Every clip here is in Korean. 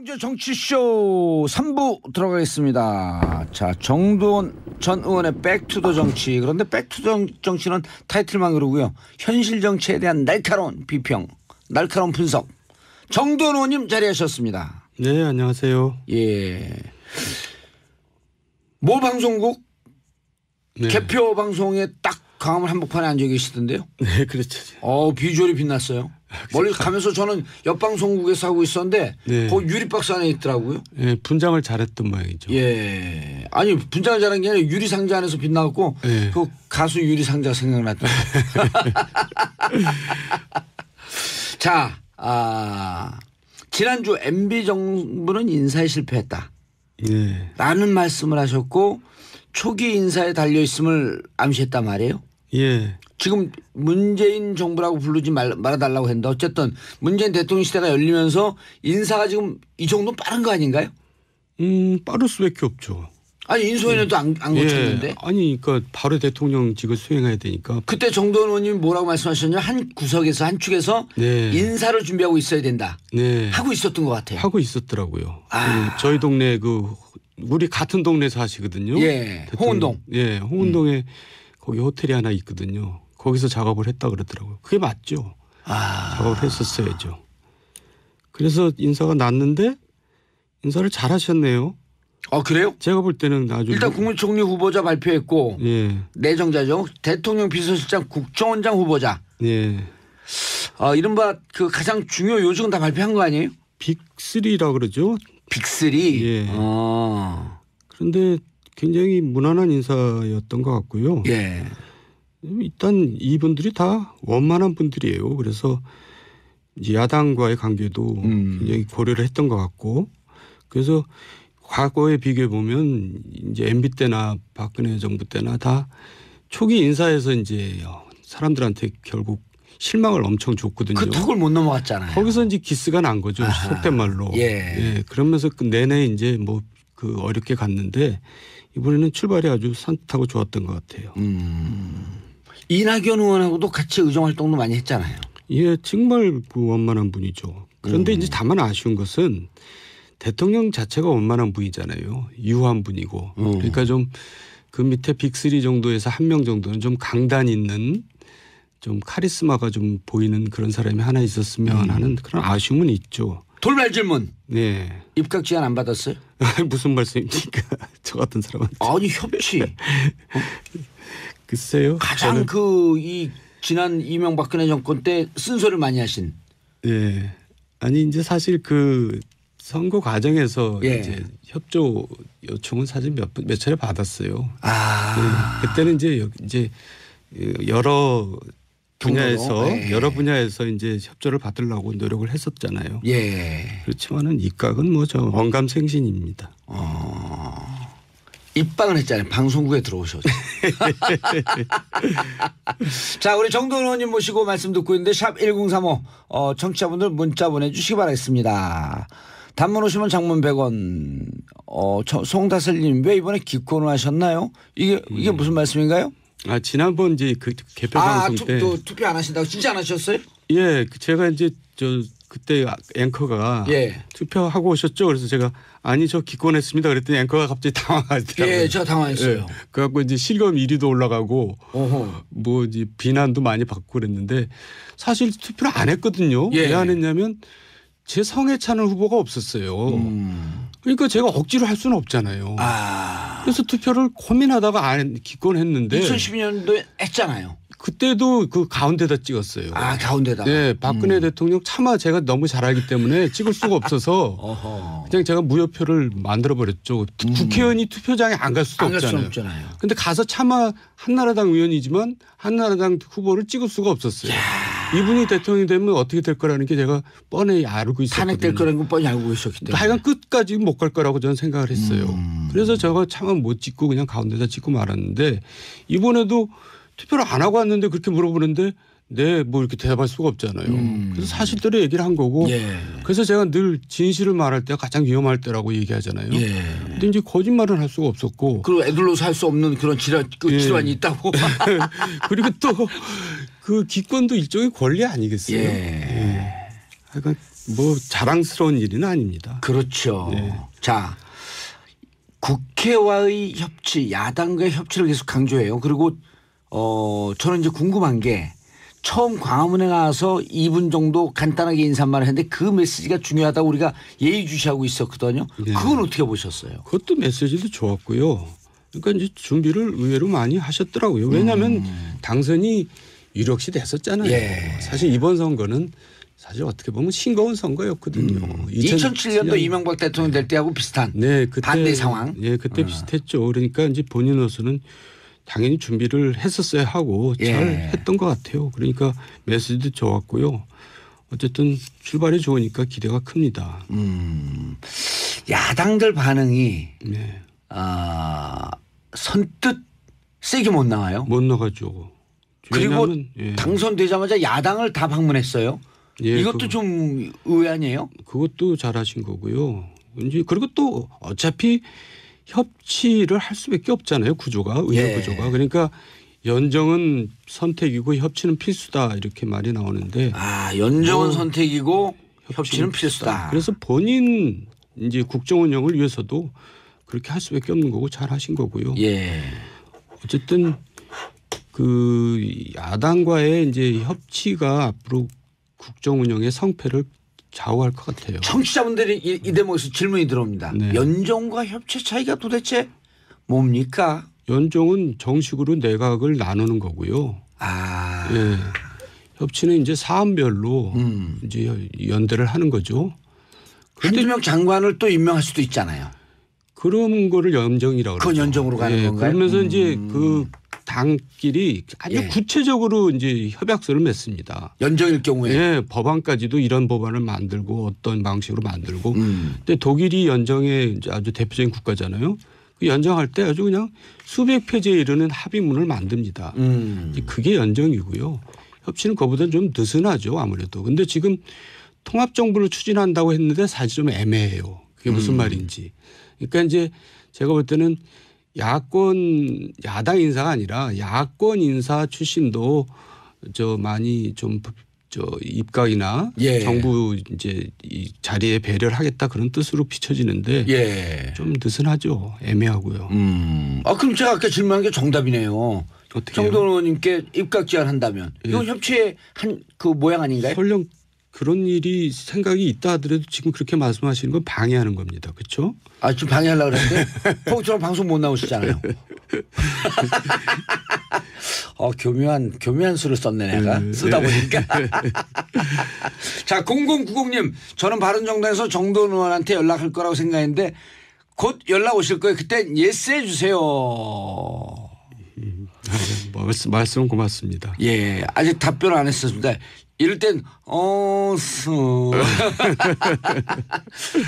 이제 정치쇼 3부 들어가겠습니다. 자, 정두원 전 의원의 백투더 정치. 그런데 백투더 정치는 타이틀만 그러고요. 현실 정치에 대한 날카로운 비평, 날카로운 분석. 정두원 의원님 자리하셨습니다. 네, 안녕하세요. 예. 모 방송국 네. 개표 방송에 딱 광화문 한복판에 앉아 계시던데요. 네, 그렇죠. 비주얼이 빛났어요. 멀리 가면서 저는 옆 방송국에서 하고 있었는데 네. 거기 유리박스 안에 있더라고요. 네, 분장을 잘했던 모양이죠. 예. 아니 분장을 잘한 게 아니라 유리상자 안에서 빛나고 네. 그 가수 유리상자 생각났다. 자, 지난주 MB 정부는 인사에 실패했다. 네. 라는 말씀을 하셨고 초기 인사에 달려있음을 암시했단 말이에요. 예. 지금 문재인 정부라고 부르지 말아달라고 했는데 어쨌든 문재인 대통령 시대가 열리면서 인사가 지금 이 정도는 빠른 거 아닌가요? 빠를 수밖에 없죠. 아니 인수위원회도 안 고쳤는데. 예. 아니 그러니까 바로 대통령직을 수행해야 되니까. 그때 정도원 의원님이 뭐라고 말씀하셨냐 한 구석에서 한 축에서 네. 인사를 준비하고 있어야 된다. 네. 하고 있었던 것 같아요. 하고 있었더라고요. 저희 동네 우리 같은 동네에서 하시거든요. 예. 홍은동. 예. 홍은동에 거기 호텔이 하나 있거든요. 거기서 작업을 했다 그러더라고요. 그게 맞죠. 작업을 했었어야죠. 그래서 인사가 났는데 인사를 잘 하셨네요. 그래요? 제가 볼 때는 아주 일단 국무총리 후보자 발표했고 예. 내정자죠. 대통령 비서실장 국정원장 후보자. 예. 이른바 그 가장 중요 요직은 다 발표한 거 아니에요? 빅3라 그러죠. 빅3. 예. 그런데 굉장히 무난한 인사였던 것 같고요. 예. 일단 이분들이 다 원만한 분들이에요. 그래서 이제 야당과의 관계도 굉장히 고려를 했던 것 같고, 그래서 과거에 비교해 보면 이제 MB 때나 박근혜 정부 때나 다 초기 인사에서 이제 사람들한테 결국 실망을 엄청 줬거든요. 그 턱을 못 넘어갔잖아요. 거기서 이제 기스가 난 거죠. 속된 말로. 예. 그러면서 그 내내 이제 어렵게 갔는데 이번에는 출발이 아주 산뜻하고 좋았던 것 같아요. 이낙연 의원하고도 같이 의정 활동도 많이 했잖아요. 예, 정말 원만한 분이죠. 그런데 이제 다만 아쉬운 것은 대통령 자체가 원만한 분이잖아요. 유한 분이고. 그러니까 좀 그 밑에 빅3 정도에서 한 명 정도는 좀 강단 있는 좀 카리스마가 좀 보이는 그런 사람이 하나 있었으면 하는 그런 아쉬움은 있죠. 돌발 질문. 네. 입각 제안 안 받았어요? 무슨 말씀입니까? 저 같은 사람한테. 아니 협치. 글쎄요. 가장 이 지난 이명박근혜 정권 때 쓴소리를 많이 하신. 네. 아니 이제 사실 그 선거 과정에서 이제 협조 요청은 사실 몇 차례 받았어요. 네. 그때는 이제 여러 분야에서 이제 협조를 받으려고 노력을 했었잖아요. 예. 그렇지만은 입각은 저 언감생신입니다. 입방을 했잖아요. 방송국에 들어오셔서. 자, 우리 정도원 의원님 모시고 말씀 듣고 있는데 샵 1035 청취자분들 문자 보내주시기 바라겠습니다. 단문 오시면 장문 100원. 송다슬님 왜 이번에 기권을 하셨나요? 이게 무슨 말씀인가요? 지난번 이제 그 개표 방송 때 투표 안 하신다고 진짜 안 하셨어요? 예, 제가 이제 그때 앵커가 투표하고 오셨죠. 그래서 제가 아니 저 기권했습니다. 그랬더니 앵커가 갑자기 당황하더라고요. 예, 제가 당황했어요. 예, 그래갖고 이제 실검 1위도 올라가고 이제 비난도 많이 받고 그랬는데 사실 투표를 안 했거든요. 왜 안 했냐면 제 성에 차는 후보가 없었어요. 그러니까 제가 억지로 할 수는 없잖아요. 그래서 투표를 고민하다가 기권했는데 2012년도에 했잖아요. 그때도 그 가운데다 찍었어요. 가운데다. 네, 박근혜 대통령 차마 제가 너무 잘 알기 때문에 찍을 수가 없어서 그냥 제가 무효표를 만들어 버렸죠. 국회의원이 투표장에 안 갈 수도 없잖아요. 근데 가서 차마 한나라당 의원이지만 한나라당 후보를 찍을 수가 없었어요. 이분이 대통령이 되면 어떻게 될 거라는 게 제가 뻔히 알고 있었거든요. 탄핵될 거라는 건 뻔히 알고 있었기 때문에. 하여간 끝까지 못 갈 거라고 저는 생각을 했어요. 그래서 제가 차마 못 찍고 그냥 가운데다 찍고 말았는데 이번에도 투표를 안 하고 왔는데 그렇게 물어보는데 이렇게 대답할 수가 없잖아요. 그래서 사실대로 얘기를 한 거고 그래서 제가 늘 진실을 말할 때가 가장 위험할 때라고 얘기하잖아요. 근데 이제 거짓말은 할 수가 없었고. 그리고 애들로서 할 수 없는 그런 질환이 있다고. 그리고 또 그 기권도 일종의 권리 아니겠어요. 하여간 뭐 자랑스러운 일은 아닙니다. 그렇죠. 네. 자, 국회와의 협치, 야당과의 협치를 계속 강조해요. 그리고 저는 이제 궁금한 게 처음 광화문에 나와서 2분 정도 간단하게 인사말을 했는데 그 메시지가 중요하다고 우리가 예의주시하고 있었거든요. 네. 그건 어떻게 보셨어요? 그것도 메시지도 좋았고요. 그러니까 이제 준비를 의외로 많이 하셨더라고요. 왜냐하면 당선이 유력시 됐었잖아요. 예. 사실 이번 선거는 사실 어떻게 보면 싱거운 선거였거든요. 2007년도 이명박 대통령 될 때하고 비슷한 네, 그때, 반대 상황. 예, 그때 비슷했죠. 그러니까 이제 본인으로서는 당연히 준비를 했었어야 하고 예. 잘 했던 것 같아요. 그러니까 메시지도 좋았고요. 어쨌든 출발이 좋으니까 기대가 큽니다. 야당들 반응이 네. 선뜻 세게 못 나와요. 못 나가죠. 그리고 왜냐하면, 예. 당선되자마자 야당을 다 방문했어요. 예, 이것도 좀 의외 아니에요? 그것도 잘하신 거고요. 이제 그리고 또 어차피 협치를 할 수밖에 없잖아요. 구조가 의회 예. 구조가. 그러니까 연정은 선택이고 협치는 필수다 이렇게 말이 나오는데 연정은 선택이고 협치는 필수다. 그래서 본인 이제 국정 운영을 위해서도 그렇게 할 수밖에 없는 거고 잘하신 거고요. 예. 어쨌든 그 야당과의 이제 협치가 앞으로 국정 운영의 성패를 좌우할 것 같아요. 청취자분들이 이 대목에서 질문이 들어옵니다. 네. 연정과 협치 차이가 도대체 뭡니까? 연정은 정식으로 내각을 나누는 거고요. 예. 협치는 이제 사안별로 이제 연대를 하는 거죠. 한두 명 장관을 또 임명할 수도 있잖아요. 그런 거를 연정이라고 그건 그러죠. 연정으로 가는 건가요? 그러면서 이제 그 당끼리 아주 예. 구체적으로 이제 협약서를 맺습니다. 연정일 경우에. 예, 법안까지도 이런 법안을 만들고 어떤 방식으로 만들고. 근데 독일이 연정의 이제 아주 대표적인 국가잖아요. 그 연정할 때 아주 그냥 수백 페이지에 이르는 합의문을 만듭니다. 그게 연정이고요. 협치는 그보다 좀 느슨하죠 아무래도. 근데 지금 통합정부를 추진한다고 했는데 사실 좀 애매해요. 그게 무슨 말인지. 그러니까 이제 제가 볼 때는 야당 인사가 아니라 야권 인사 출신도 많이 좀 입각이나 예. 정부 이제 이 자리에 배려를 하겠다 그런 뜻으로 비춰지는데 예. 좀 느슨하죠. 애매하고요. 그럼 제가 아까 질문한 게 정답이네요. 어떻게 정동원 의원님께 입각 제안한다면 이건 협치의 한 그 모양 아닌가요? 설령 그런 일이 생각이 있다 하더라도 지금 그렇게 말씀하시는 건 방해하는 겁니다. 그렇죠? 지금 방해하려고 그랬는데 포항처럼 방송 못 나오시잖아요. 교묘한 수를 썼네 내가 쓰다 보니까. 자 0090님 저는 바른정당에서 정동원 의원한테 연락할 거라고 생각했는데 곧 연락 오실 거예요. 그때 예스 해주세요. 말씀 고맙습니다. 예, 아직 답변 안 했었습니다. 이럴 땐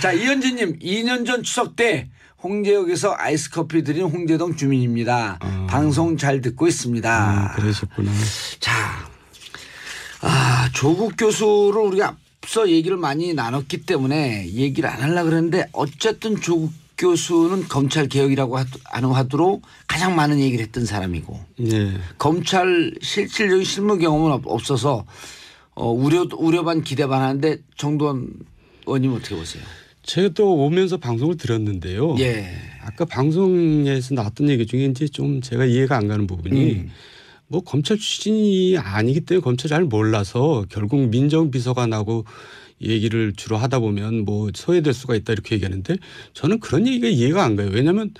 자 이현진님 2년 전 추석 때 홍제역에서 아이스 커피 드린 홍제동 주민입니다. 방송 잘 듣고 있습니다. 그러셨구나. 자, 조국 교수를 우리가 앞서 얘기를 많이 나눴기 때문에 얘기를 안 하려고 그랬는데 어쨌든 조국 교수는 검찰 개혁이라고 하도록 가장 많은 얘기를 했던 사람이고 네. 검찰 실질적인 실무 경험은 없어서 우려 반 기대 반 하는데 정동원 의원님 어떻게 보세요? 제가 또 오면서 방송을 들었는데요. 예. 아까 방송에서 나왔던 얘기 중에 이제 좀 제가 이해가 안 가는 부분이 뭐 검찰 출신이 아니기 때문에 검찰 잘 몰라서 결국 민정비서관하고 얘기를 주로 하다 보면 뭐 소외될 수가 있다 이렇게 얘기하는데 저는 그런 얘기가 이해가 안 가요. 왜냐하면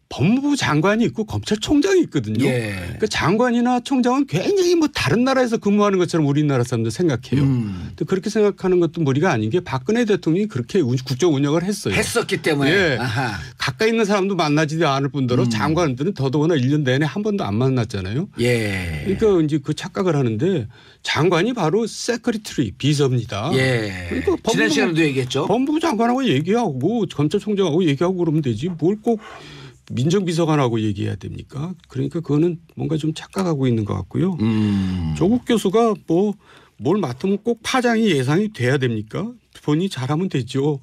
법무부 장관이 있고 검찰총장이 있거든요. 예. 그러니까 장관이나 총장은 굉장히 뭐 다른 나라에서 근무하는 것처럼 우리나라 사람들 생각해요. 근데 그렇게 생각하는 것도 무리가 아닌 게 박근혜 대통령이 그렇게 국정 운영을 했어요. 했었기 때문에. 예. 아하. 가까이 있는 사람도 만나지도 않을 뿐더러 장관들은 더더구나 1년 내내 한 번도 안 만났잖아요. 예. 그러니까 이제 그 착각을 하는데 장관이 바로 세크리터리 비서입니다. 예. 그러니까 지난 시간에도 얘기했죠. 법무부 장관하고 얘기하고 검찰총장하고 얘기하고 그러면 되지 뭘 꼭 민정비서관하고 얘기해야 됩니까? 그러니까 그거는 뭔가 좀 착각하고 있는 것 같고요. 조국 교수가 뭘 맡으면 꼭 파장이 예상이 돼야 됩니까? 본인이 잘하면 되죠.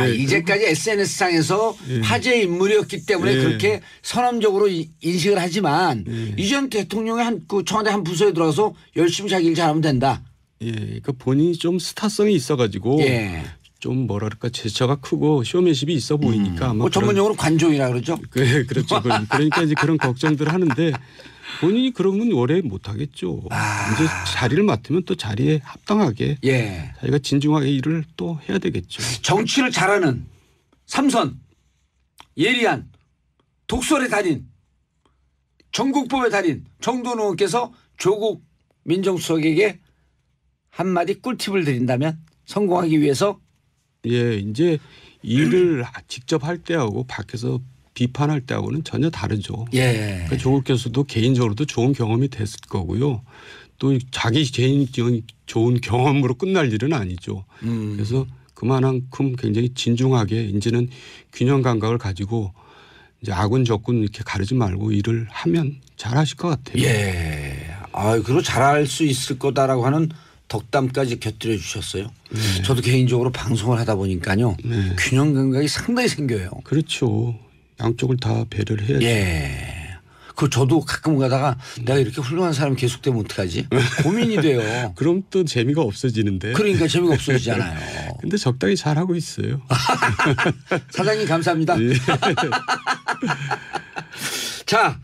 예, 이제까지 SNS상에서 화제 인물이었기 때문에 그렇게 선언적으로 인식을 하지만 이전 대통령의 청와대 한 부서에 들어가서 열심히 자기 일 잘하면 된다. 예, 그러니까 본인이 좀 스타성이 있어가지고 예. 좀 뭐랄까 제스처가 크고 쇼맨십이 있어 보이니까 아마 뭐 전문용어로 관종이라 그러죠. 그렇죠. 그러니까 이제 그런 걱정들 하는데 본인이 그러면 오래 못 하겠죠. 이제 자리를 맡으면 또 자리에 합당하게 예. 자기가 진중하게 일을 또 해야 되겠죠. 정치를 잘하는 삼선, 예리한, 독설의 달인, 전국법의 달인 정도원 의원께서 조국 민정수석에게 한마디 꿀팁을 드린다면 성공하기 위해서 예, 이제 일을 직접 할 때하고 밖에서 비판할 때하고는 전혀 다르죠. 예. 그러니까 조국 교수도 개인적으로도 좋은 경험이 됐을 거고요. 또 자기 개인 좋은 경험으로 끝날 일은 아니죠. 그래서 그만큼 굉장히 진중하게 이제는 균형 감각을 가지고 이제 아군 적군 이렇게 가르지 말고 일을 하면 잘하실 것 같아요. 예. 그리고 잘할 수 있을 거다라고 하는 덕담까지 곁들여 주셨어요. 네. 저도 개인적으로 방송을 하다 보니까요. 네. 균형 감각이 상당히 생겨요. 그렇죠. 양쪽을 다 배려를 해야죠. 예. 그 저도 가끔 가다가 내가 이렇게 훌륭한 사람이 계속되면 어떡하지? 고민이 돼요. 그럼 또 재미가 없어지는데. 그러니까 재미가 없어지잖아요. 근데 적당히 잘하고 있어요. 사장님 감사합니다. 예. 자,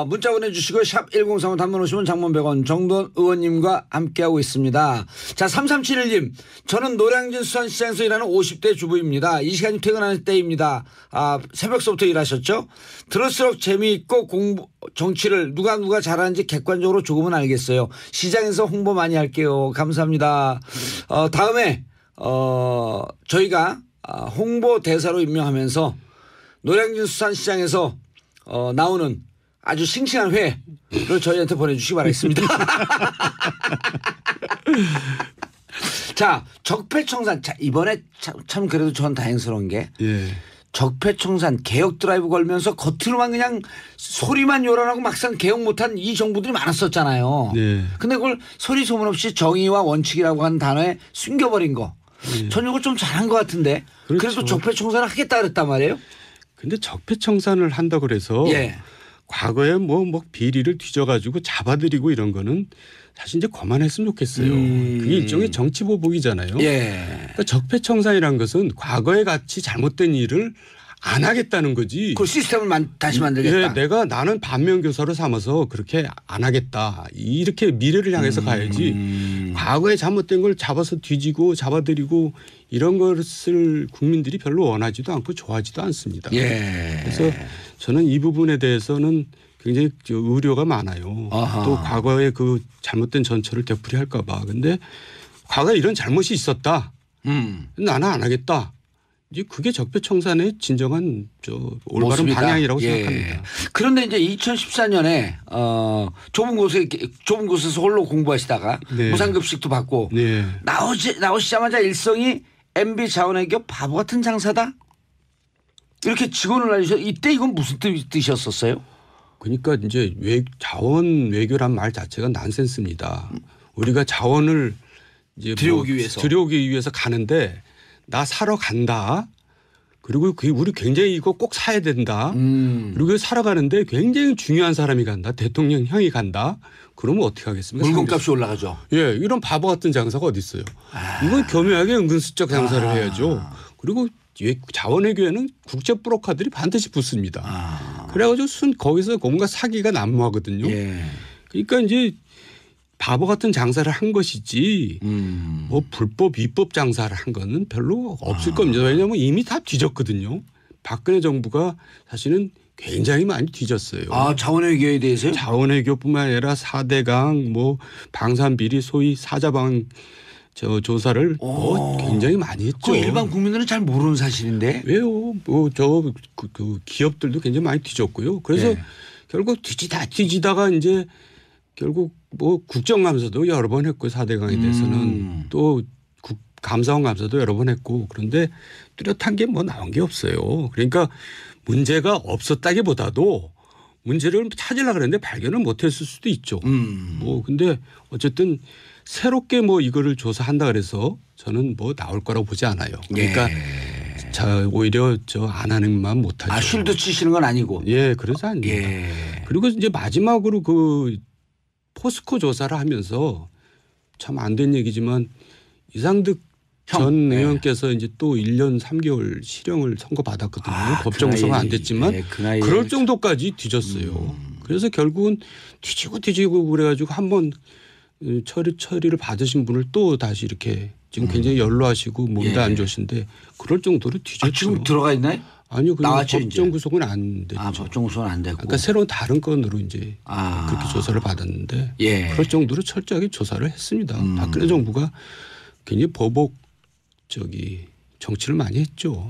문자 보내주시고 샵 1035 단문 오시면 장문 100원 정도원 의원님과 함께하고 있습니다. 자, 3371님. 저는 노량진 수산시장에서 일하는 50대 주부입니다. 이 시간이 퇴근하는 때입니다. 새벽서부터 일하셨죠? 들을수록 재미있고 정치를 누가 잘하는지 객관적으로 조금은 알겠어요. 시장에서 홍보 많이 할게요. 감사합니다. 다음에 저희가 홍보 대사로 임명하면서 노량진 수산시장에서 나오는 아주 싱싱한 회를 저희한테 보내주시기 바라겠습니다. 자, 적폐청산. 자, 이번에 참 그래도 전 다행스러운 게 예. 적폐청산 개혁 드라이브 걸면서 겉으로만 그냥 소리만 요란하고 막상 개혁 못한 이 정부들이 많았었잖아요. 네. 근데 그걸 소리 소문 없이 정의와 원칙이라고 하는 단어에 숨겨버린 거. 전 이거 좀 잘한 것 같은데. 그렇죠. 그래도 적폐청산을 하겠다 그랬단 말이에요. 근데 적폐청산을 한다 그래서 예. 과거에 뭐 비리를 뒤져가지고 잡아들이고 이런 거는 사실 이제 그만했으면 좋겠어요. 그게 일종의 정치 보복이잖아요. 예. 그러니까 적폐청산이라는 것은 과거에 같이 잘못된 일을 안 하겠다는 거지. 그 시스템을 다시 만들겠다. 예, 나는 반면교사로 삼아서 그렇게 안 하겠다. 이렇게 미래를 향해서 가야지. 과거에 잘못된 걸 잡아서 뒤지고 잡아들이고 이런 것을 국민들이 별로 원하지도 않고 좋아하지도 않습니다. 예. 그래서 저는 이 부분에 대해서는 굉장히 우려가 많아요. 아하. 또 과거에 그 잘못된 전철을 되풀이할까 봐. 근데 과거에 이런 잘못이 있었다. 나는 안 하겠다. 이제 그게 적폐청산의 진정한 올바른 모습이다. 방향이라고 예. 생각합니다. 그런데 이제 2014년에 좁은 곳에서 홀로 공부하시다가 네. 무상급식도 받고 네. 나오시자마자 일성이 MB 자원외교 바보 같은 장사다. 이렇게 직원을 알리셔. 이때 이건 무슨 뜻이었었어요? 그러니까 이제 자원 외교란 말 자체가 난센스입니다. 우리가 자원을 이제 들여오기 위해서 가는데 나 사러 간다. 그리고 우리 굉장히 이거 꼭 사야 된다. 그리고 사러 가는데 굉장히 중요한 사람이 간다. 대통령형이 간다. 그러면 어떻게 하겠습니까? 물건값이 올라가죠. 예, 이런 바보 같은 장사가 어디 있어요. 이건 교묘하게 은근슬쩍 장사를 해야죠. 그리고 자원외교에는 국제 브로커들이 반드시 붙습니다. 그래가지고 거기서 뭔가 사기가 난무하거든요. 예. 그러니까 이제 바보 같은 장사를 한 것이지 뭐 불법 위법 장사를 한 거는 별로 없을 겁니다. 왜냐하면 이미 다 뒤졌거든요. 박근혜 정부가 사실은 굉장히 많이 뒤졌어요. 자원외교에 대해서요? 자원외교뿐만 아니라 4대강 뭐 방산비리 소위 사자방 조사를 굉장히 많이 했죠. 그 일반 국민들은 잘 모르는 사실인데. 왜요? 그 기업들도 굉장히 많이 뒤졌고요. 그래서 네. 결국 뒤지다가 이제 결국 뭐 국정감사도 여러 번 했고 4대강에 대해서는 또 감사원 감사도 여러 번 했고 그런데 뚜렷한 게 뭐 나온 게 없어요. 그러니까 문제가 없었다기보다도 문제를 찾으려고 그랬는데 발견을 못했을 수도 있죠. 뭐 근데 어쨌든 새롭게 뭐 이거를 조사한다 그래서 저는 뭐 나올 거라고 보지 않아요. 그러니까 오히려 안 하는만 못하죠. 쉴드 치시는 건 아니고. 예, 그래서 아닙니다. 예. 그리고 이제 마지막으로 그 포스코 조사를 하면서 참 안 된 얘기지만 이상득 전 의원께서 이제 또 1년 3개월 실형을 선고받았거든요. 법정 구속은 안 됐지만 그럴 정도까지 뒤졌어요. 그래서 결국은 뒤지고 그래가지고 한번 처리를 받으신 분을 또 다시 이렇게 지금 굉장히 연로하시고 몸도 안 좋으신데 그럴 정도로 뒤졌죠. 지금 들어가 있나요? 아니요. 나왔죠, 법정 구속은 안 됐죠. 법정 구속은 안 됐고. 그러니까 새로운 다른 건으로 이제 그렇게 조사를 받았는데 그럴 정도로 철저하게 조사를 했습니다. 박근혜 정부가 굉장히 정치를 많이 했죠.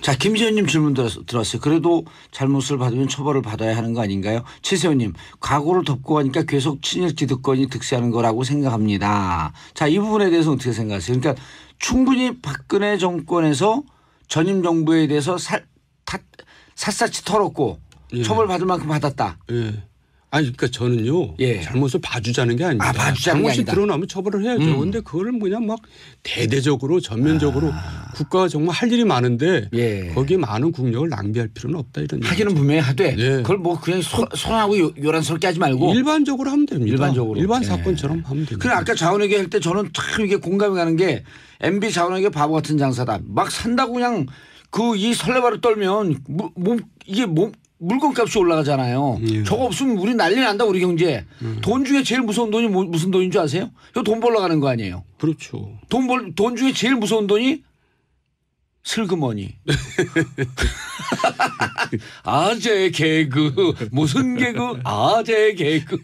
자, 김세현님 질문 들었어요. 그래도 잘못을 받으면 처벌을 받아야 하는 거 아닌가요? 최세현님, 과거를 덮고 가니까 계속 친일 기득권이 득세하는 거라고 생각합니다. 자, 이 부분에 대해서 어떻게 생각하세요? 그러니까 충분히 박근혜 정권에서 전임 정부에 대해서 샅샅이 털었고 처벌받을 만큼 받았다. 아니 그러니까 저는요 잘못을 봐주자는 게 아닙니다. 잘못이 드러나면 처벌을 해야죠. 그런데 그거를 그냥 막 대대적으로 전면적으로 국가가 정말 할 일이 많은데 거기에 많은 국력을 낭비할 필요는 없다 이런. 하기는 분명히 하되 그걸 뭐 그냥 손하고 요란스럽게 하지 말고 일반적으로 하면 됩니다. 일반 사건처럼 하면 됩니다. 그래 아까 자원회계 할 때 저는 참 이게 공감이 가는 게 MB 자원회계 바보 같은 장사다. 막 산다고 그냥 이 설레발을 떨면 물건값이 올라가잖아요. 저거 없으면 우리 난리 난다 우리 경제. 돈 중에 제일 무서운 돈이 무슨 돈인 줄 아세요? 이거 돈 벌러 가는 거 아니에요. 그렇죠. 돈 중에 제일 무서운 돈이 슬그머니. 아재 개그 무슨 개그 아재 개그.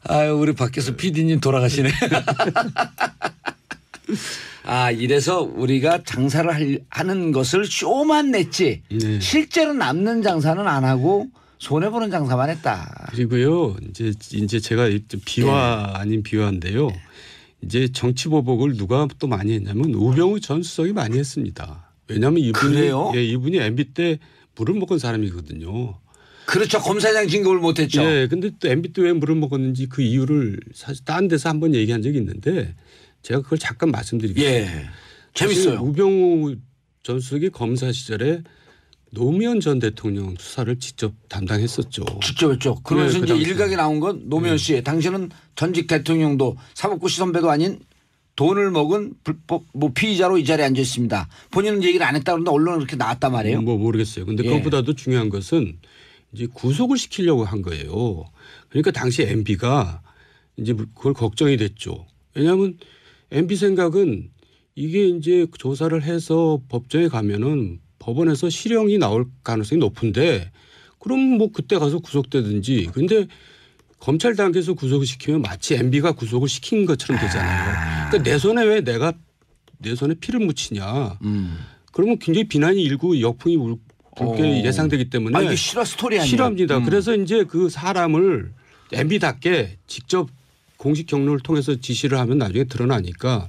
아유 우리 밖에서 PD님 돌아가시네. 이래서 우리가 장사를 하는 것을 쇼만 냈지 실제로 남는 장사는 안 하고 손해보는 장사만 했다. 그리고요 이제 제가 비화 아닌 비화인데요. 이제 정치 보복을 누가 또 많이 했냐면 우병우 전 수석이 많이 했습니다. 왜냐하면 이분이 MB 때 물을 먹은 사람이거든요. 그렇죠. 검사장 진급을 못했죠. 근데 또 MB 때 왜 물을 먹었는지 그 이유를 사실 다른 데서 한번 얘기한 적이 있는데 제가 그걸 잠깐 말씀드리겠습니다. 재밌어요. 우병우 전 수석이 검사 시절에 노무현 전 대통령 수사를 직접 담당했었죠. 직접 했죠. 그러면서 이제 일각에 나온 건 노무현 씨 당신은 전직 대통령도 사법고시 선배도 아닌 돈을 먹은 불법 피의자로 이 자리에 앉아 있습니다. 본인은 얘기를 안 했다 그러는데 언론은 그렇게 나왔단 말이에요. 모르겠어요. 그런데 그것보다도 중요한 것은 이제 구속을 시키려고 한 거예요. 그러니까 당시 MB가 이제 그걸 걱정이 됐죠. 왜냐하면 MB 생각은 이게 이제 조사를 해서 법정에 가면은 법원에서 실형이 나올 가능성이 높은데 그럼 뭐 그때 가서 구속되든지. 근데 검찰 단계에서 구속을 시키면 마치 MB가 구속을 시킨 것처럼 되잖아요. 그러니까 내 손에 왜 내가 내 손에 피를 묻히냐. 그러면 굉장히 비난이 일고 역풍이 불게 예상되기 때문에. 이게 실화 스토리 아니에요? 실화입니다. 그래서 이제 그 사람을 MB답게 직접 공식 경로를 통해서 지시를 하면 나중에 드러나니까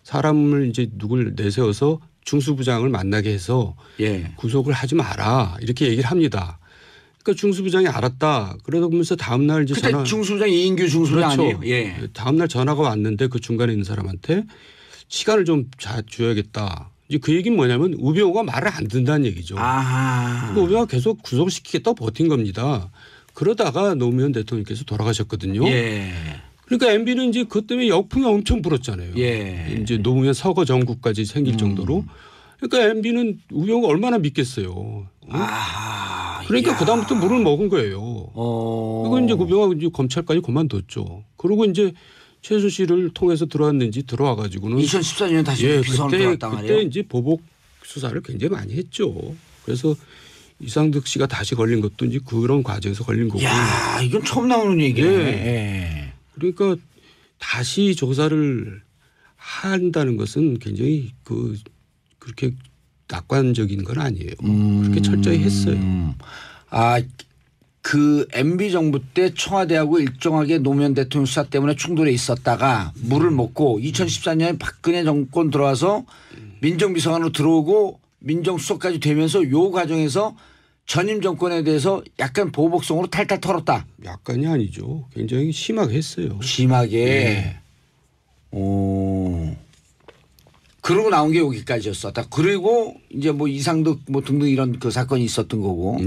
사람을 이제 누굴 내세워서 중수부장을 만나게 해서 구속을 하지 마라 이렇게 얘기를 합니다. 그러니까 중수부장이 알았다. 그러다 보면서 다음 날 이제 그때 중수부장이 이인규 중수부장 그렇죠. 아니에요? 다음 날 전화가 왔는데 그 중간에 있는 사람한테 시간을 좀 줘야겠다. 이제 그 얘기는 뭐냐면 우병우가 말을 안 듣는다는 얘기죠. 그러니까 우병우가 계속 구속시키겠다고 버틴 겁니다. 그러다가 노무현 대통령께서 돌아가셨거든요. 그러니까 MB는 이제 그것 때문에 역풍이 엄청 불었잖아요. 이제 노무현 서거 정국까지 생길 정도로. 그러니까 MB는 우병우가 얼마나 믿겠어요. 그러니까 그다음부터 물을 먹은 거예요. 그리고 이제 우병우가 이제 검찰까지 그만뒀죠. 그리고 이제 최순실을 통해서 들어왔는지 들어와 가지고는 2014년에 다시 비서관으로 들어왔단 말이에요. 그때 이제 보복 수사를 굉장히 많이 했죠. 그래서 이상득 씨가 다시 걸린 것도 이제 그런 과정에서 걸린 거고. 야, 이건 처음 나오는 얘기네. 그러니까 다시 조사를 한다는 것은 굉장히 그렇게 낙관적인 건 아니에요. 그렇게 철저히 했어요. 그 MB 정부 때 청와대하고 일정하게 노무현 대통령 수사 때문에 충돌에 있었다가 물을 먹고 2014년에 박근혜 정권 들어와서 민정비서관으로 들어오고 민정수석까지 되면서 요 과정에서 전임 정권에 대해서 약간 보복성으로 탈탈 털었다. 약간이 아니죠. 굉장히 심하게 했어요. 심하게. 그러고 나온 게 여기까지였었다. 그리고 이제 뭐 이상득 뭐 등등 이런 그 사건이 있었던 거고.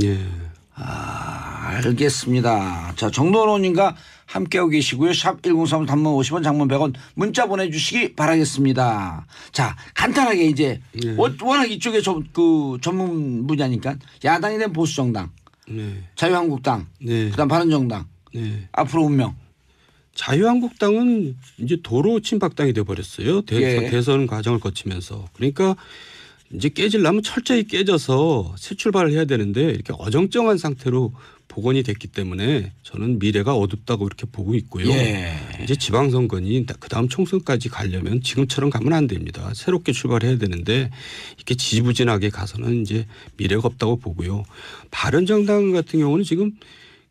알겠습니다. 자, 정도원 의원님과 함께하고 계시고요. 샵 1035 단문 50원 장문 100원 문자 보내주시기 바라겠습니다. 자, 간단하게 이제 워낙 이쪽에 그 전문 분야니까 야당이 된 보수정당, 자유한국당, 그다음 바른정당, 앞으로 운명. 자유한국당은 이제 도로 친박당이 돼버렸어요. 대선 과정을 거치면서. 그러니까 이제 깨지려면 철저히 깨져서 새 출발을 해야 되는데 이렇게 어정쩡한 상태로 복원이 됐기 때문에 저는 미래가 어둡다고 이렇게 보고 있고요. 이제 지방선거니 그다음 총선까지 가려면 지금처럼 가면 안 됩니다. 새롭게 출발해야 되는데 이렇게 지지부진하게 가서는 이제 미래가 없다고 보고요. 바른정당 같은 경우는 지금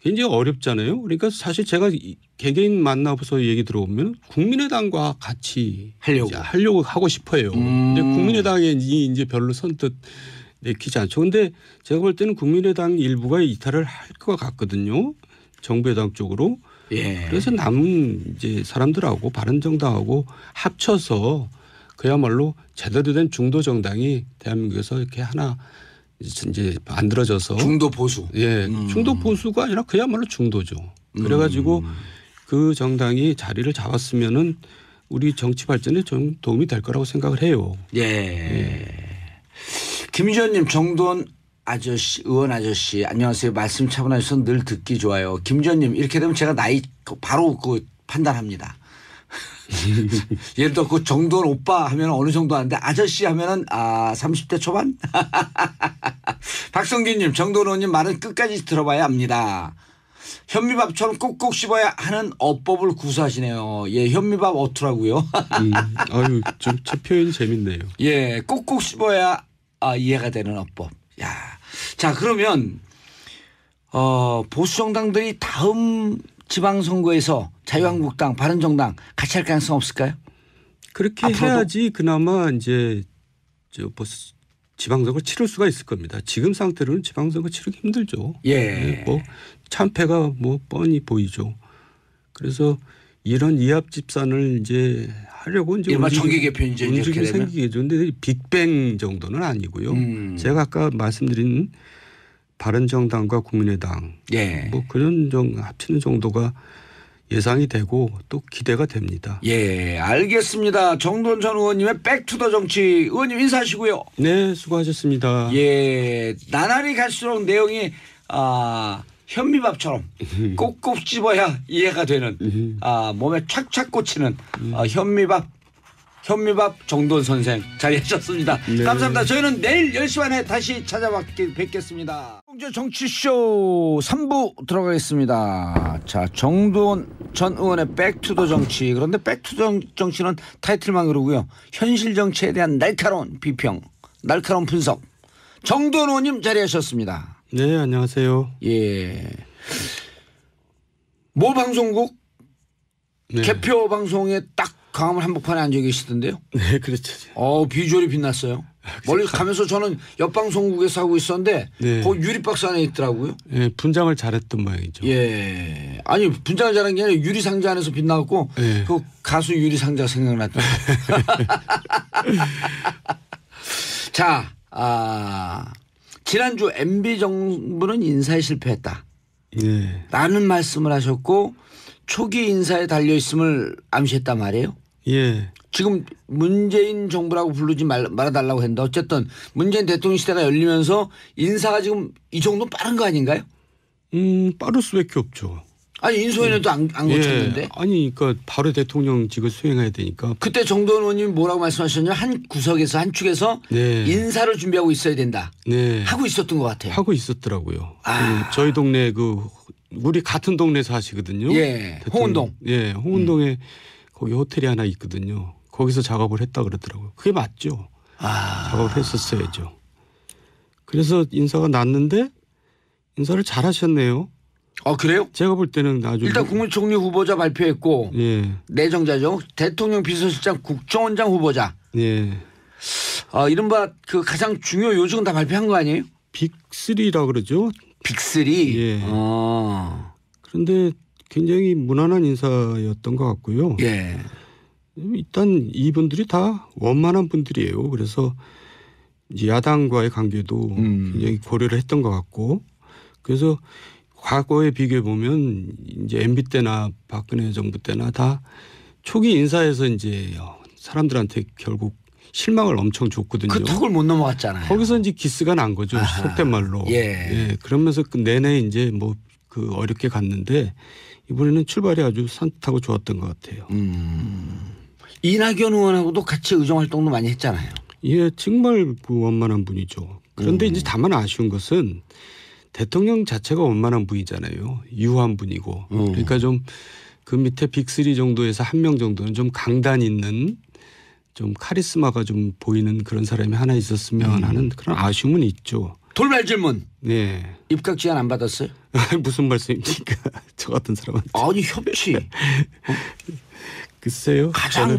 굉장히 어렵잖아요. 그러니까 사실 제가 개개인 만나서 얘기 들어보면 국민의당과 같이 하려고 하고 싶어요. 근데 국민의당에 이제 별로 선뜻 내키지 않죠. 근데 제가 볼 때는 국민의당 일부가 이탈을 할 것 같거든요. 정부여당 쪽으로. 그래서 남은 이제 사람들하고 바른정당하고 합쳐서 그야말로 제대로 된 중도 정당이 대한민국에서 이렇게 하나 이제 만들어져서 중도 보수. 중도 보수가 아니라 그야말로 중도죠. 그래가지고 그 정당이 자리를 잡았으면은 우리 정치 발전에 좀 도움이 될 거라고 생각을 해요. 김지현님, 정도원 아저씨, 의원 아저씨, 안녕하세요. 말씀 차분하셔서 늘 듣기 좋아요. 김지현님, 이렇게 되면 제가 나이 바로 판단합니다. 예를 들어 그 정도원 오빠 하면 어느 정도 하는데 아저씨 하면은 30대 초반? 박성균님, 정도원 의원님 말은 끝까지 들어봐야 합니다. 현미밥처럼 꼭꼭 씹어야 하는 어법을 구사하시네요. 현미밥 어투라고요. 아유, 좀 제 표현이 재밌네요. 꼭꼭 씹어야 이해가 되는 어법. 자, 그러면 보수 정당들이 다음 지방선거에서 자유한국당, 바른정당 같이 할 가능성 없을까요? 그렇게 앞으로도? 해야지 그나마 이제 지방선거 치를 수가 있을 겁니다. 지금 상태로는 지방선거 치르기 힘들죠. 뭐 참패가 뭐 뻔히 보이죠. 그래서 이런 이합집산을 이제 하려고 이제 일반 정기 개편이죠. 움직임이 생기겠죠. 근데 빅뱅 정도는 아니고요. 제가 아까 말씀드린 바른정당과 국민의당 뭐 그런 합치는 정도가 예상이 되고 또 기대가 됩니다. 알겠습니다. 정도원 전 의원님의 백투더 정치 의원님 인사하시고요. 네, 수고하셨습니다. 나날이 갈수록 내용이 현미밥처럼 꼭꼭 씹어야 이해가 되는 몸에 착착 꽂히는 현미밥 정도원 선생 자리하셨습니다. 감사합니다. 저희는 내일 10시 반에 다시 찾아뵙겠습니다. 정치쇼 3부 들어가겠습니다. 자, 정도원 전 의원의 백투더 정치. 그런데 백투더 정치는 타이틀만 그러고요. 현실 정치에 대한 날카로운 비평, 날카로운 분석. 정도원 의원님 자리하셨습니다. 네, 안녕하세요. 모 방송국 개표 방송에 딱 광화문 한복판에 앉아 계시던데요. 네, 그렇죠. 비주얼이 빛났어요. 멀리 가면서 저는 옆 방송국에서 하고 있었는데 거기 유리박스 안에 있더라고요. 분장을 잘했던 모양이죠. 아니 분장을 잘한 게 아니라 유리상자 안에서 빛나고 그 가수 유리상자 생각났다. 자, 지난주 MB 정부는 인사에 실패했다. 라는 말씀을 하셨고 초기 인사에 달려있음을 암시했단 말이에요. 지금 문재인 정부라고 부르지 말아달라고 했는데 어쨌든 문재인 대통령 시대가 열리면서 인사가 지금 이 정도 빠른 거 아닌가요? 빠를 수밖에 없죠. 아니 인수위원회도 안 거쳤는데. 아니 그러니까 바로 대통령직을 수행해야 되니까. 그때 정도원 의원님이 뭐라고 말씀하셨냐면 한 구석에서 한 축에서 인사를 준비하고 있어야 된다. 하고 있었던 것 같아요. 하고 있었더라고요. 저희 동네 우리 같은 동네 사시거든요. 홍은동. 홍은동에 거기 호텔이 하나 있거든요. 거기서 작업을 했다 그러더라고요. 그게 맞죠. 작업을 했었어야죠. 그래서 인사가 났는데 인사를 잘 하셨네요. 그래요? 제가 볼 때는 아주 일단 국무총리 후보자 발표했고 내정자죠. 대통령 비서실장 국정원장 후보자. 이른바 그 가장 중요 요직은 다 발표한 거 아니에요? 빅3라 그러죠. 빅3. 그런데 굉장히 무난한 인사였던 것 같고요. 일단 이분들이 다 원만한 분들이에요. 그래서 이제 야당과의 관계도 굉장히 고려를 했던 것 같고 그래서 과거에 비교해 보면 이제 MB 때나 박근혜 정부 때나 다 초기 인사에서 이제 사람들한테 결국 실망을 엄청 줬거든요. 그 턱을 못 넘어갔잖아요. 거기서 이제 기스가 난 거죠. 속된 말로. 예. 그러면서 그 내내 이제 뭐 그 어렵게 갔는데 이번에는 출발이 아주 산뜻하고 좋았던 것 같아요. 이낙연 의원하고도 같이 의정 활동도 많이 했잖아요. 예, 정말 그 원만한 분이죠. 그런데 이제 다만 아쉬운 것은 대통령 자체가 원만한 분이잖아요. 유한 분이고. 그러니까 좀 그 밑에 빅3 정도에서 한 명 정도는 좀 강단 있는 좀 카리스마가 좀 보이는 그런 사람이 하나 있었으면 하는 그런 아쉬움은 있죠. 돌발 질문. 네. 입각 제안 안 받았어요? 무슨 말씀입니까? 저 같은 사람한테. 아니 협치. 글쎄요. 가장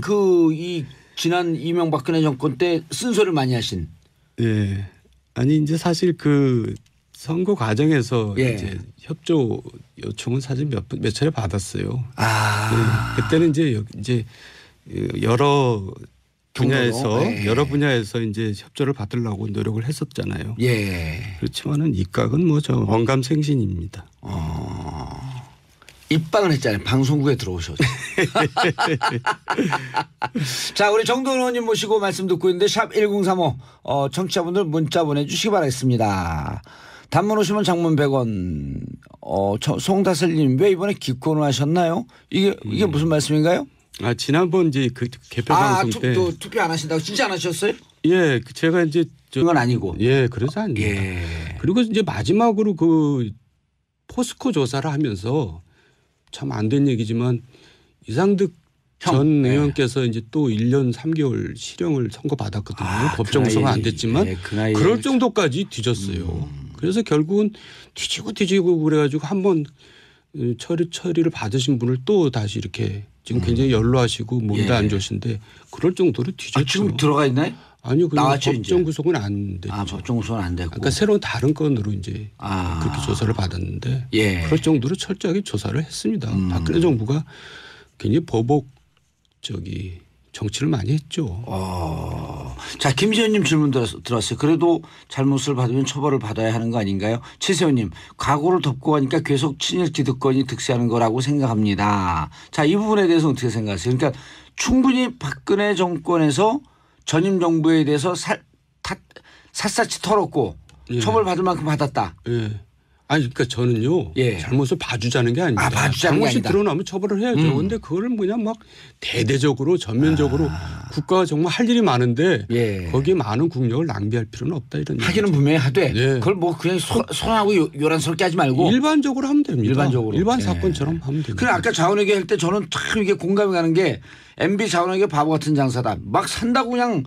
이 지난 이명박근혜 정권 때 쓴소리를 많이 하신. 네. 아니 이제 사실 그 선거 과정에서 이제 협조 요청은 사실 몇 차례 받았어요. 네. 그때는 이제 여러 분야에서 이제 협조를 받으려고 노력을 했었잖아요. 예. 그렇지만은 입각은 뭐 저 언감생신입니다. 입방을 했잖아요. 방송국에 들어오셔서. 자, 우리 정도원 의원님 모시고 말씀 듣고 있는데 샵 1035 청취자분들 문자 보내주시기 바라겠습니다. 단문 오시면 장문 100원. 송다슬님 왜 이번에 기권을 하셨나요? 이게 무슨 말씀인가요? 지난번 이제 그 개표 방송 때 투표 안 하신다고 진짜 안 하셨어요? 예, 제가 이제 그건 아니고. 예, 그래서 아닙니다. 예. 그리고 이제 마지막으로 그 포스코 조사를 하면서 참 안 된 얘기지만 이상득 전 의원께서 이제 또 1년 3개월 실형을 선고받았거든요. 법정 구속은 안 됐지만 그럴 정도까지 뒤졌어요. 그래서 결국은 뒤지고 그래가지고 한번 처리를 받으신 분을 또 다시 이렇게 지금 굉장히 연로하시고 몸도 안 좋으신데 그럴 정도로 뒤졌죠. 지금 들어가 있나요? 아니요. 나왔죠, 법정 구속은 안 됐죠. 법정 구속은 안 됐고. 그러니까 새로운 다른 건으로 이제 그렇게 조사를 받았는데 그럴 정도로 철저하게 조사를 했습니다. 박근혜 정부가 굉장히 보복 정치를 많이 했죠. 자, 김지현님 질문 들었어요. 그래도 잘못을 받으면 처벌을 받아야 하는 거 아닌가요? 최세호님, 과거를 덮고 가니까 계속 친일 기득권이 득세하는 거라고 생각합니다. 자, 이 부분에 대해서 어떻게 생각하세요? 그러니까 충분히 박근혜 정권에서 전임 정부에 대해서 샅샅이 털었고 처벌받을 만큼 받았다. 예. 아니 그러니까 저는요. 잘못을 봐주자는 게 아닙니다. 잘못이 드러나면 처벌을 해야죠. 그런데 그거를 그냥 막 대대적으로 전면적으로 국가가 정말 할 일이 많은데 거기에 많은 국력을 낭비할 필요는 없다 이런 얘기죠. 하기는 분명히 하되 그걸 뭐 그냥 손하고 요란스럽게 하지 말고 일반적으로 하면 됩니다. 일반 네. 사건처럼 하면 됩니다. 그래 아까 자원회계 할 때 저는 참 이게 공감이 가는 게 MB 자원회계 바보 같은 장사다. 막 산다고 그냥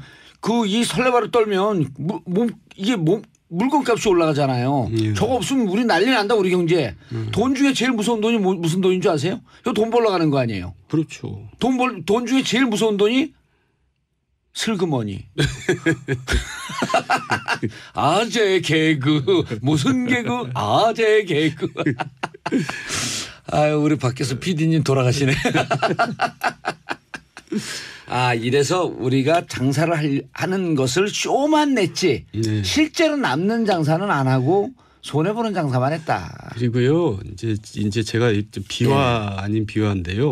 이 설레발을 떨면 물건값이 올라가잖아요. 저거 없으면 우리 난리 난다 우리 경제. 돈 중에 제일 무서운 돈이 무슨 돈인 줄 아세요? 이거 돈 벌러 가는 거 아니에요. 그렇죠. 돈 중에 제일 무서운 돈이 슬그머니. 아재 개그 무슨 개그 아재 개그. 아유 우리 밖에서 PD님 돌아가시네. 이래서 우리가 장사를 하는 것을 쇼만 냈지 실제로 남는 장사는 안 하고 손해보는 장사만 했다. 그리고요 이제 제가 비화 아닌 비화인데요.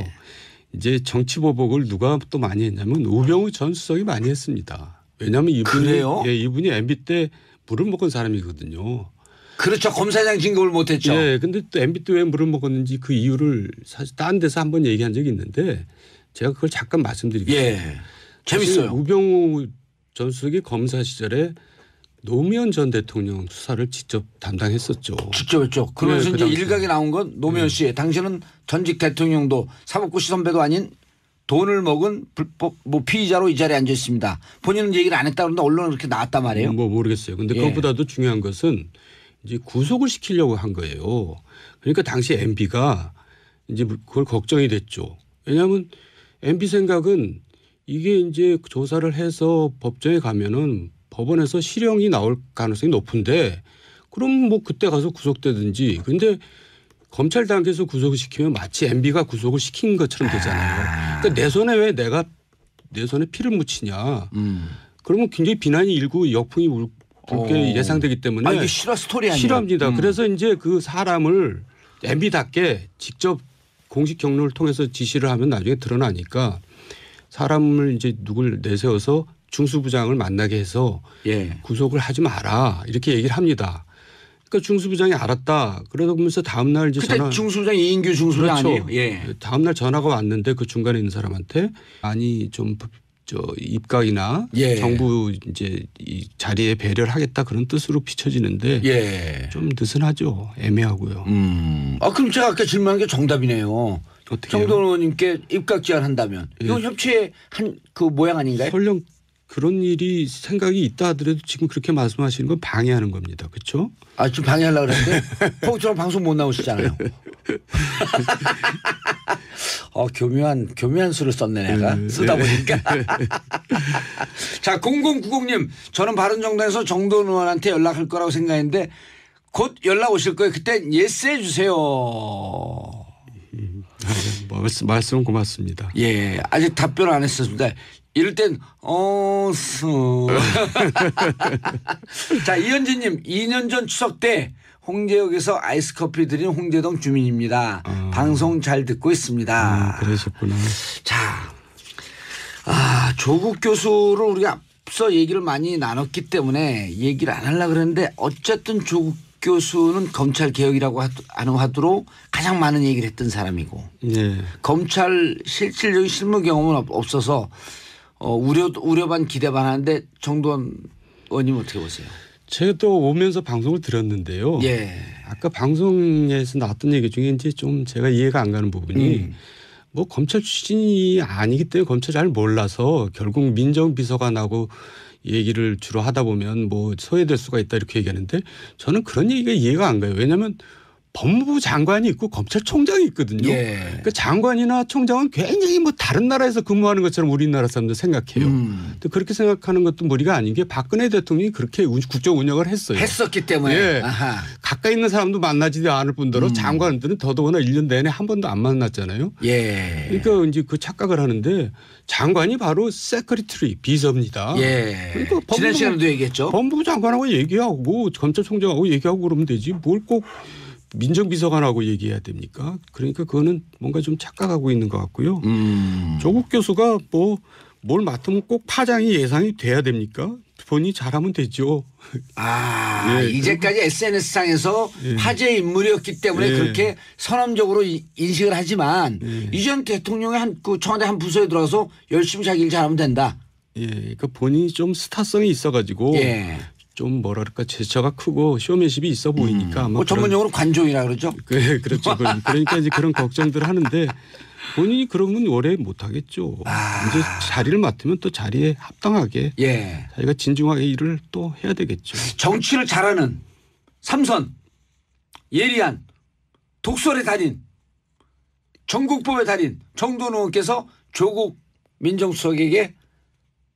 이제 정치 보복을 누가 또 많이 했냐면 우병우 전 수석이 많이 했습니다. 왜냐하면 이분이 MB 때 물을 먹은 사람이거든요. 그렇죠. 검사장 진급을 못했죠. 예, 근데 또 MB 때 왜 물을 먹었는지 그 이유를 사실 다른 데서 한번 얘기한 적이 있는데 제가 그걸 잠깐 말씀드리겠습니다. 재밌어요. 우병우 전 수석이 검사 시절에 노무현 전 대통령 수사를 직접 담당했었죠. 직접 했죠. 그러면서 이제 일각에 나온 건 노무현 씨 당신은 전직 대통령도 사법고시 선배도 아닌 돈을 먹은 불법 피의자로 이 자리에 앉아 있습니다. 본인은 얘기를 안 했다 그러는데 언론에 그렇게 나왔단 말이에요. 뭐 모르겠어요. 그런데 그것보다도 중요한 것은 이제 구속을 시키려고 한 거예요. 그러니까 당시 MB가 이제 그걸 걱정이 됐죠. 왜냐하면 MB 생각은 이게 이제 조사를 해서 법정에 가면은 법원에서 실형이 나올 가능성이 높은데 그럼 뭐 그때 가서 구속되든지. 근데 검찰 단계에서 구속을 시키면 마치 MB가 구속을 시킨 것처럼 되잖아요. 그러니까 내 손에 왜 내가 내 손에 피를 묻히냐. 그러면 굉장히 비난이 일고 역풍이 불게 예상되기 때문에. 이게 실화 스토리 아니에요? 실화입니다. 그래서 이제 그 사람을 MB답게 직접 공식 경로를 통해서 지시를 하면 나중에 드러나니까 사람을 이제 누굴 내세워서 중수부장을 만나게 해서 예. 구속을 하지 마라 이렇게 얘기를 합니다. 그러니까 중수부장이 알았다. 그러다 보면서 다음 날 이제 그때 전화 중수부장 이인규 중수부장 그렇죠. 아니에요? 예. 다음 날 전화가 왔는데 그 중간에 있는 사람한테 아니 좀 입각이나 예. 정부 이제 이 자리에 배려를 하겠다 그런 뜻으로 비춰지는데 예. 좀 느슨하죠. 애매하고요. 그럼 제가 아까 질문한 게 정답이네요. 어떻게 정돈 의원님께 입각 제안한다면 이건 협치의 한 그 모양 아닌가요? 설령 그런 일이 생각이 있다 하더라도 지금 그렇게 말씀하시는 건 방해하는 겁니다. 그렇죠? 지금 방해하려고 그랬는데 저랑 방송 못 나오시잖아요. 교묘한 수를 썼네 내가 쓰다 보니까. 자 0090님 저는 바른정당에서 정돈 의원한테 연락할 거라고 생각했는데 곧 연락 오실 거예요. 그때 예스 해주세요. 말씀 고맙습니다. 예, 아직 답변 안 했었습니다. 이럴 땐 자 이현진님 2년 전 추석 때 홍제역에서 아이스 커피 드린 홍제동 주민입니다. 방송 잘 듣고 있습니다. 그러셨구나. 자, 조국 교수를 우리가 앞서 얘기를 많이 나눴기 때문에 얘기를 안 하려고 그랬는데 어쨌든 조국 교수는 검찰 개혁이라고 하도록 가장 많은 얘기를 했던 사람이고 네. 검찰 실질적인 실무 경험은 없어서 우려 반 기대 반 하는데 정도원 의원님 어떻게 보세요? 제가 또 오면서 방송을 들었는데요. 예. 아까 방송에서 나왔던 얘기 중에 이제 좀 제가 이해가 안 가는 부분이 뭐 검찰 출신이 아니기 때문에 검찰 잘 몰라서 결국 민정비서관하고 얘기를 주로 하다 보면 뭐 소외될 수가 있다 이렇게 얘기하는데 저는 그런 얘기가 이해가 안 가요. 왜냐하면 법무부 장관이 있고 검찰총장이 있거든요. 예. 그러니까 장관이나 총장은 굉장히 뭐 다른 나라에서 근무하는 것처럼 우리나라 사람들 생각해요. 근데 그렇게 생각하는 것도 무리가 아닌 게 박근혜 대통령이 그렇게 국정 운영을 했어요. 했었기 때문에. 예. 아하. 가까이 있는 사람도 만나지도 않을 뿐더러 장관들은 더더구나 1년 내내 한 번도 안 만났잖아요. 예. 그러니까 이제 그 착각을 하는데 장관이 바로 세크리터리 비서입니다. 예. 그러니까 지난 시간에도 얘기했죠. 법무부 장관하고 얘기하고 검찰총장하고 얘기하고 그러면 되지 뭘 꼭 민정비서관하고 얘기해야 됩니까? 그러니까 그거는 뭔가 좀 착각하고 있는 것 같고요. 조국 교수가 뭐 뭘 맡으면 꼭 파장이 예상이 돼야 됩니까? 본인이 잘하면 되죠. 예. 이제까지 SNS상에서 화제 인물이었기 때문에 그렇게 선언적으로 인식을 하지만 이전 대통령의 그 청와대 한 부서에 들어가서 열심히 자기 일 잘하면 된다. 예, 그러니까 본인이 좀 스타성이 있어가지고 좀 뭐랄까 제처가 크고 쇼맨십이 있어 보이니까 아마 전문용어로 관종이라 그러죠. 그렇죠. 그러니까 이제 그런 걱정들을 하는데 본인이 그러면 오래 못 하겠죠. 이제 자리를 맡으면 또 자리에 합당하게 자기가 진중하게 일을 또 해야 되겠죠. 정치를 잘하는 삼선, 예리한, 독설의 달인, 전국법의 달인 정돈 의원께서 조국 민정수석에게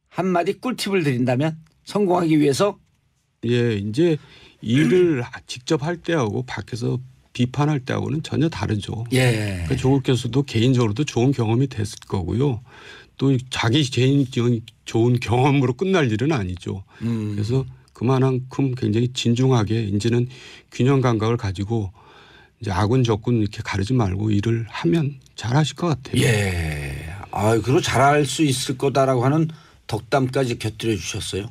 한마디 꿀팁을 드린다면 성공하기 위해서 예, 이제 일을 직접 할 때하고 밖에서 비판할 때하고는 전혀 다르죠. 그러니까 조국 교수도 개인적으로도 좋은 경험이 됐을 거고요. 또 자기 개인적인 좋은 경험으로 끝날 일은 아니죠. 그래서 그만큼 굉장히 진중하게 이제는 균형 감각을 가지고 이제 아군 적군 이렇게 가르지 말고 일을 하면 잘하실 것 같아요. 그리고 잘할 수 있을 거다라고 하는 덕담까지 곁들여 주셨어요.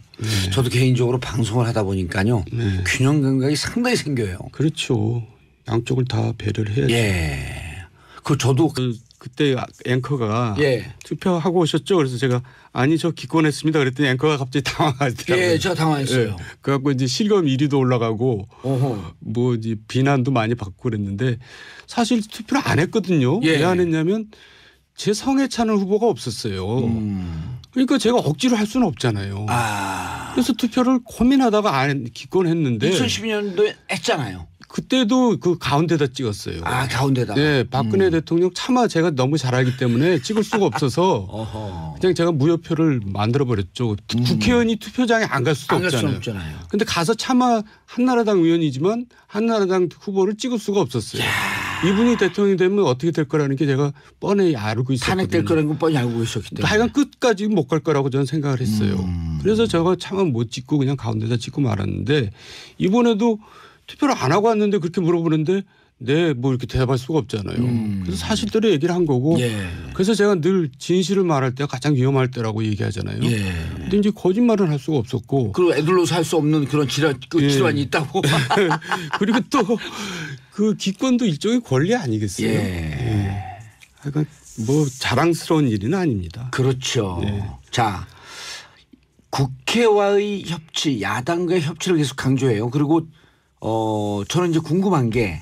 저도 개인적으로 방송을 하다 보니까요. 균형 감각이 상당히 생겨요. 그렇죠. 양쪽을 다 배려를 해야죠. 저도 그때 앵커가 투표하고 오셨죠. 그래서 제가 아니 저 기권했습니다. 그랬더니 앵커가 갑자기 당황하더라고요. 제가 당황했어요. 그래갖고 이제 실검 1위도 올라가고 뭐 이제 비난도 많이 받고 그랬는데 사실 투표를 안 했거든요. 왜 안 했냐면 제 성에 차는 후보가 없었어요. 그러니까 제가 억지로 할 수는 없잖아요. 그래서 투표를 고민하다가 안 기권했는데 2012년도에 했잖아요. 그때도 그 가운데다 찍었어요. 가운데다. 네, 박근혜 대통령 차마 제가 너무 잘 알기 때문에 찍을 수가 없어서 그냥 제가 무효표를 만들어 버렸죠. 국회의원이 투표장에 안 갈 수도 없잖아요. 근데 가서 차마 한나라당 의원이지만 한나라당 후보를 찍을 수가 없었어요. 이분이 대통령이 되면 어떻게 될 거라는 게 제가 뻔히 알고 있었거든요. 탄핵될 거라는 건 뻔히 알고 있었기 때문에. 하여간 끝까지 못 갈 거라고 저는 생각을 했어요. 그래서 제가 차마 못 찍고 그냥 가운데다 찍고 말았는데 이번에도 투표를 안 하고 왔는데 그렇게 물어보는데 네, 뭐 이렇게 대답할 수가 없잖아요. 그래서 사실대로 얘기를 한 거고. 예. 그래서 제가 늘 진실을 말할 때가 가장 위험할 때라고 얘기하잖아요. 예. 근데 이제 거짓말을 할 수가 없었고. 그리고 애들로서 할 수 없는 그런 질환이 있다고. 그리고 또 그 기권도 일종의 권리 아니겠어요? 예. 그러니까 뭐 자랑스러운 일은 아닙니다. 그렇죠. 네. 자, 국회와의 협치, 야당과의 협치를 계속 강조해요. 그리고 저는 이제 궁금한 게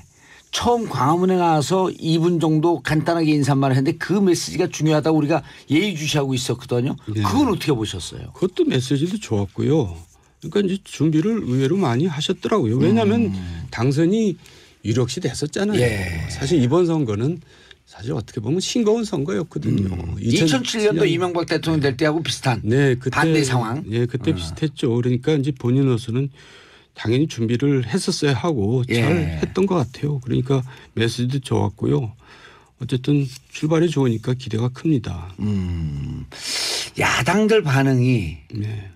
처음 광화문에 나와서 2분 정도 간단하게 인사말을 했는데 그 메시지가 중요하다고 우리가 예의주시하고 있었거든요. 네. 그건 어떻게 보셨어요? 그것도 메시지도 좋았고요. 그러니까 이제 준비를 의외로 많이 하셨더라고요. 왜냐하면 당선이 유력시 됐었잖아요. 예. 사실 이번 선거는 사실 어떻게 보면 싱거운 선거였거든요. 2007년도 이명박 대통령 될 때하고 비슷한 네, 그때, 반대 상황. 예, 그때 비슷했죠. 그러니까 이제 본인으로서는 당연히 준비를 했었어야 하고 잘 예. 했던 것 같아요. 그러니까 메시지도 좋았고요. 어쨌든 출발이 좋으니까 기대가 큽니다. 야당들 반응이 네.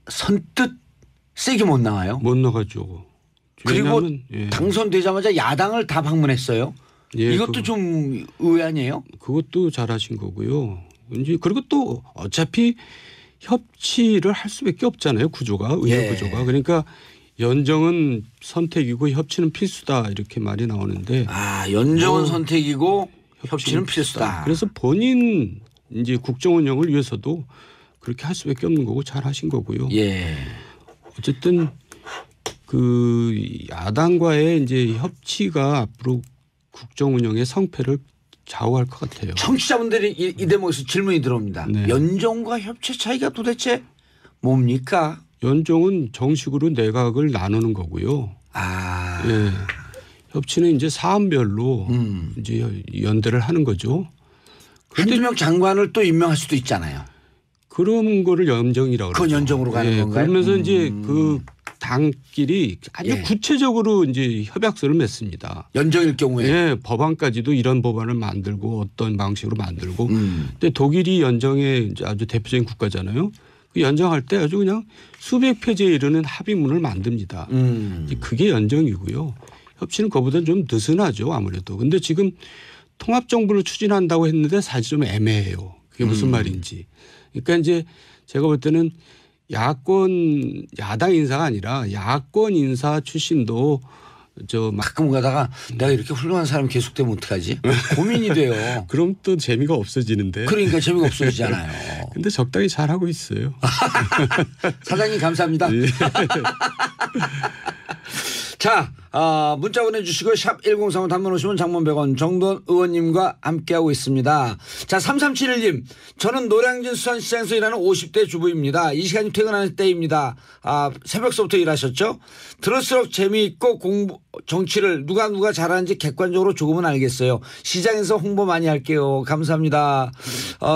선뜻 세게 못 나와요. 못 나가죠. 그리고 왜냐하면, 예. 당선되자마자 야당을 다 방문했어요. 예, 이것도 좀 의외 아니에요? 그것도 잘하신 거고요. 이제 그리고 또 어차피 협치를 할 수밖에 없잖아요. 구조가 의회 예. 구조가. 그러니까 연정은 선택이고 협치는 필수다 이렇게 말이 나오는데. 연정은 선택이고 협치는 필수다. 그래서 본인 이제 국정 운영을 위해서도 그렇게 할 수밖에 없는 거고 잘 하신 거고요. 예. 어쨌든 그 야당과의 이제 협치가 앞으로 국정 운영의 성패를 좌우할 것 같아요. 청취자분들이 이 대목에서 질문이 들어옵니다. 네. 연정과 협치 차이가 도대체 뭡니까? 연정은 정식으로 내각을 나누는 거고요. 예. 협치는 이제 사안별로 이제 연대를 하는 거죠. 한두 명 장관을 또 임명할 수도 있잖아요. 그런 거를 연정이라고 그건 그러죠. 연정으로 가는 건가요? 그러면서 이제 그 당끼리 아주 예. 구체적으로 이제 협약서를 맺습니다. 연정일 경우에. 예, 법안까지도 이런 법안을 만들고 어떤 방식으로 만들고. 근데 독일이 연정의 이제 아주 대표적인 국가잖아요. 그 연정할 때 아주 그냥 수백 페이지에 이르는 합의문을 만듭니다. 이제 그게 연정이고요. 협치는 그보다 좀 느슨하죠 아무래도. 근데 지금 통합정부를 추진한다고 했는데 사실 좀 애매해요. 그게 무슨 말인지. 그러니까 이제 제가 볼 때는 야당 인사가 아니라 야권 인사 출신도 가끔 가다가 내가 이렇게 훌륭한 사람이 계속되면 어떡하지? 고민이 돼요. 그럼 또 재미가 없어지는데. 그러니까 재미가 없어지잖아요. 근데 적당히 잘하고 있어요. 사장님 감사합니다. 예. 자, 문자 보내주시고 샵 1035 단문 50원 장문 100원 정돈 의원님과 함께하고 있습니다. 자, 3371님. 저는 노량진 수산시장에서 일하는 50대 주부입니다. 이 시간이 퇴근하는 때입니다. 새벽서부터 일하셨죠? 들을수록 재미있고 정치를 누가 잘하는지 객관적으로 조금은 알겠어요. 시장에서 홍보 많이 할게요. 감사합니다.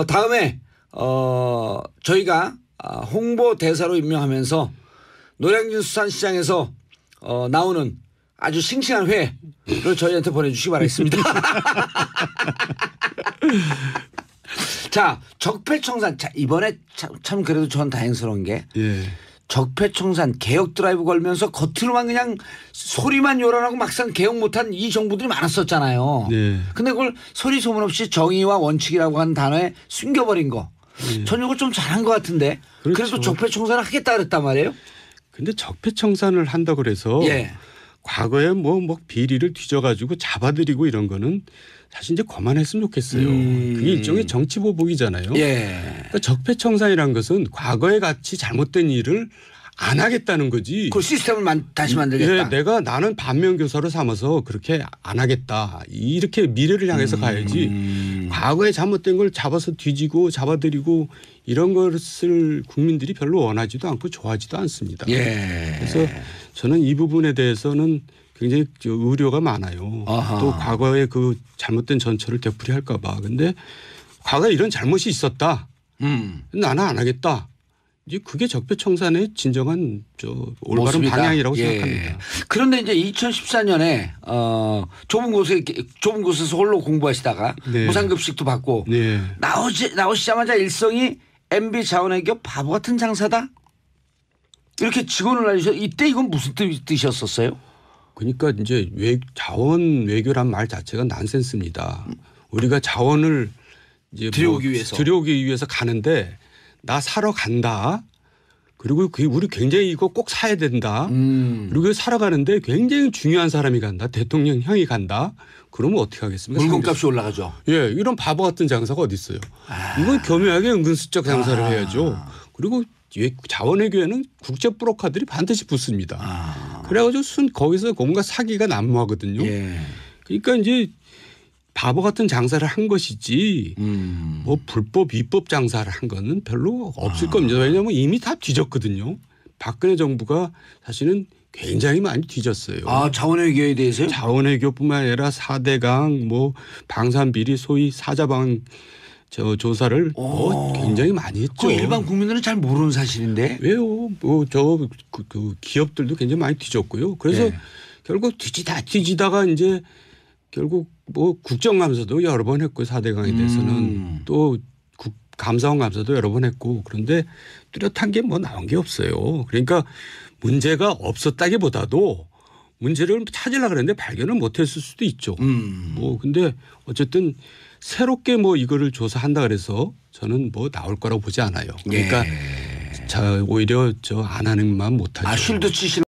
다음에 저희가 홍보 대사로 임명하면서 노량진 수산시장에서 나오는 아주 싱싱한 회를 저희한테 보내주시기 바라겠습니다. 자, 적폐청산. 자, 이번에 참 그래도 전 다행스러운 게 예. 적폐청산 개혁 드라이브 걸면서 겉으로만 그냥 소리만 요란하고 막상 개혁 못한 이 정부들이 많았었잖아요. 네. 근데 그걸 소리 소문 없이 정의와 원칙이라고 하는 단어에 숨겨버린 거. 전 이거 좀 잘한 것 같은데. 그렇죠. 그래도 적폐청산을 하겠다 그랬단 말이에요. 근데 적폐청산을 한다고 그래서 예. 과거에 뭐 비리를 뒤져가지고 잡아들이고 이런 거는 사실 이제 그만했으면 좋겠어요. 그게 일종의 정치보복이잖아요. 예. 그러니까 적폐청산이라는 것은 과거에 같이 잘못된 일을 안 하겠다는 거지. 그 시스템을 다시 만들겠다. 예, 나는 반면교사로 삼아서 그렇게 안 하겠다. 이렇게 미래를 향해서 가야지. 과거에 잘못된 걸 잡아서 뒤지고 잡아들이고 이런 것을 국민들이 별로 원하지도 않고 좋아하지도 않습니다. 예. 그래서 저는 이 부분에 대해서는 굉장히 우려가 많아요. 아하. 또 과거에 그 잘못된 전철을 되풀이할까 봐. 근데 과거에 이런 잘못이 있었다. 나는 안 하겠다. 이제 그게 적폐청산의 진정한 올바른 모습이다. 방향이라고 예. 생각합니다. 그런데 이제 2014년에 좁은 곳에서 홀로 공부하시다가 네. 무상급식도 받고 네. 나오시자마자 일성이 MB 자원외교 바보 같은 장사다. 이렇게 직원을 알리셔. 이때 이건 무슨 뜻이었었어요? 그러니까 이제 자원 외교란 말 자체가 난센스입니다. 우리가 자원을 이제 들여오기 위해서 가는데 나 사러 간다. 그리고 우리 굉장히 이거 꼭 사야 된다. 그리고 살아가는데 굉장히 중요한 사람이 간다. 대통령형이 간다. 그러면 어떻게 하겠습니까? 물건값이 올라가죠. 예, 이런 바보 같은 장사가 어디 있어요. 이건 교묘하게 은근슬쩍 장사를 해야죠. 그리고 자원외교에는 국제 브로커들이 반드시 붙습니다. 그래가지고 거기서 뭔가 사기가 난무하거든요. 예. 그러니까 이제 바보 같은 장사를 한 것이지 뭐 불법 위법 장사를 한 거는 별로 없을 겁니다. 왜냐하면 이미 다 뒤졌거든요. 박근혜 정부가 사실은 굉장히 많이 뒤졌어요. 자원외교에 대해서요? 자원외교뿐만 아니라 4대강 뭐 방산비리 소위 사자방 조사를 굉장히 많이 했죠. 그 일반 국민들은 잘 모르는 사실인데. 왜요? 그 기업들도 굉장히 많이 뒤졌고요. 그래서 결국 뒤지다가 이제 결국 뭐 국정감사도 여러 번 했고 4대강에 대해서는 또 감사원 감사도 여러 번 했고 그런데 뚜렷한 게 뭐 나온 게 없어요. 그러니까 문제가 없었다기보다도 문제를 찾으려고 그랬는데 발견을 못했을 수도 있죠. 뭐 근데 어쨌든 새롭게 뭐 이거를 조사한다 그래서 저는 뭐 나올 거라고 보지 않아요. 그러니까 오히려 안 하는 만 못하죠. 쉴드 치시는